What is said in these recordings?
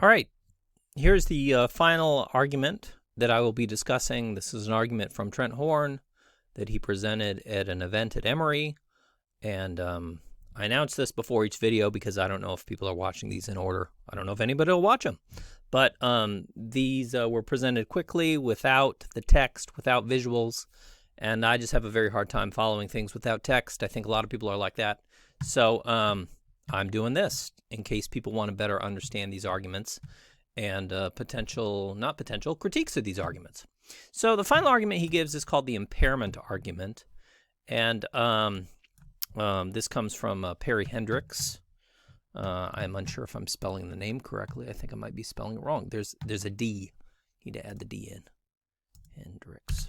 All right, here's the final argument that I will be discussing. This is an argument from Trent Horn that he presented at an event at Emory. And I announced this before each video because I don't know if people are watching these in order. I don't know if anybody will watch them. But these were presented quickly, without the text, without visuals. And I just have a very hard time following things without text. I think a lot of people are like that. So I'm doing this in case people want to better understand these arguments and not potential critiques of these arguments. So the final argument he gives is called the impairment argument. And this comes from Perry Hendricks. I'm unsure if I'm spelling the name correctly. I think I might be spelling it wrong. There's a D. Need to add the D in. Hendricks.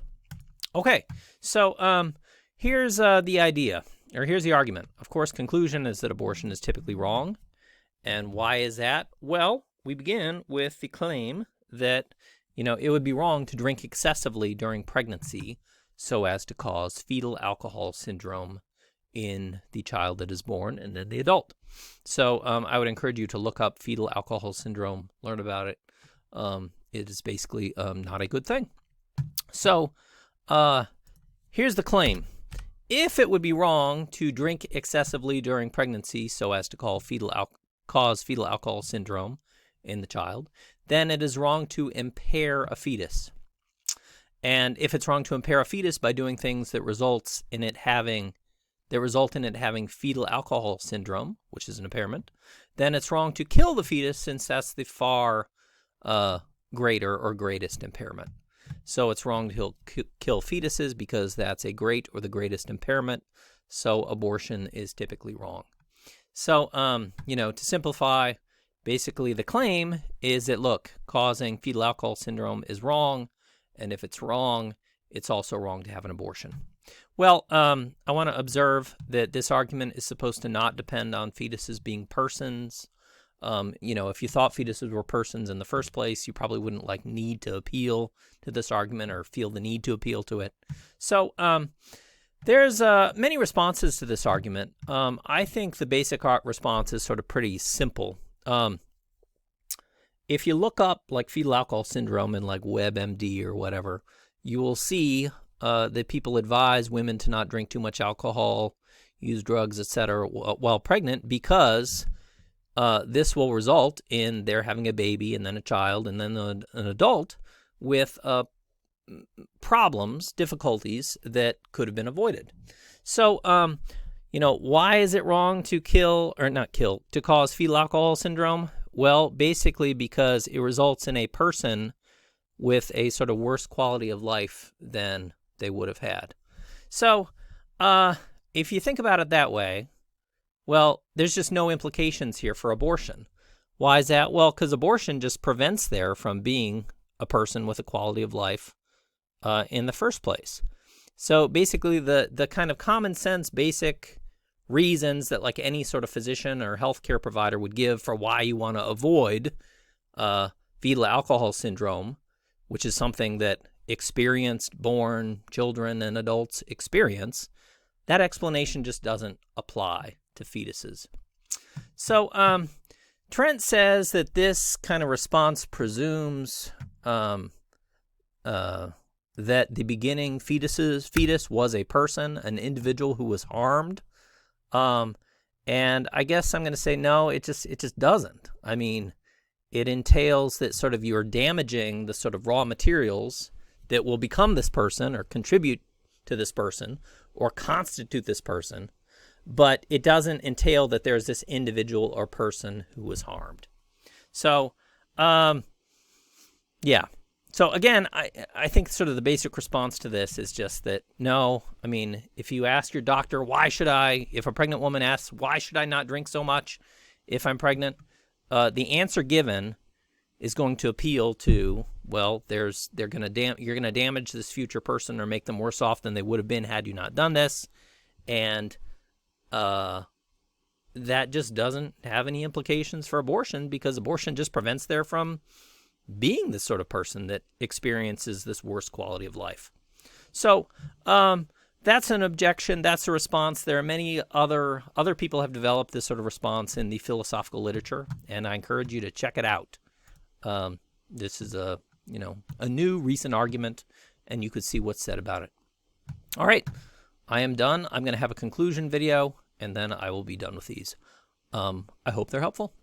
Okay, so here's the idea, or here's the argument. Of course, conclusion is that abortion is typically wrong. And why is that? Well, we begin with the claim that, it would be wrong to drink excessively during pregnancy so as to cause fetal alcohol syndrome in the child that is born and then the adult. So I would encourage you to look up fetal alcohol syndrome, learn about it. It is basically not a good thing. So here's the claim. If it would be wrong to drink excessively during pregnancy so as to cause fetal alcohol syndrome in the child, then it is wrong to impair a fetus. And if it's wrong to impair a fetus by doing things that result in it having fetal alcohol syndrome, which is an impairment, then it's wrong to kill the fetus, since that's the far greater or greatest impairment. So it's wrong to kill fetuses because that's a great or the greatest impairment. So abortion is typically wrong. So, to simplify, basically the claim is that, look, causing fetal alcohol syndrome is wrong. And if it's wrong, it's also wrong to have an abortion. Well, I want to observe that this argument is supposed to not depend on fetuses being persons. If you thought fetuses were persons in the first place, you probably wouldn't need to appeal to this argument or feel the need to appeal to it. So there's many responses to this argument. I think the basic response is sort of pretty simple. If you look up fetal alcohol syndrome in WebMD or whatever, you will see that people advise women to not drink too much alcohol, use drugs, etc. while pregnant, because this will result in their having a baby and then a child and then an adult with problems, difficulties that could have been avoided. So, why is it wrong to to cause fetal alcohol syndrome? Well, basically because it results in a person with a sort of worse quality of life than they would have had. So, if you think about it that way, well, there's just no implications here for abortion. Why is that? Well, because abortion just prevents there from being a person with a quality of life in the first place. So basically the kind of common sense basic reasons that any sort of physician or healthcare provider would give for why you want to avoid fetal alcohol syndrome, which is something that experienced born children and adults experience, that explanation just doesn't apply to fetuses. So Trent says that this kind of response presumes that the beginning fetus was a person, an individual who was harmed. And I guess I'm going to say no, it just doesn't. I mean, it entails that sort of you're damaging the sort of raw materials that will become this person or contribute to this person or constitute this person, but it doesn't entail that there's this individual or person who was harmed. So, yeah. So again, I think sort of the basic response to this is just that, no, I mean, if you ask your doctor, if a pregnant woman asks, why should I not drink so much if I'm pregnant? The answer given is going to appeal to, well, you're going to damage this future person or make them worse off than they would have been had you not done this. And that just doesn't have any implications for abortion, because abortion just prevents there from being this sort of person that experiences this worse quality of life. So that's an objection. That's a response. There are many other people have developed this sort of response in the philosophical literature, and I encourage you to check it out. This is a new recent argument, and you could see what's said about it. All right, I am done. I'm going to have a conclusion video, and then I will be done with these. I hope they're helpful.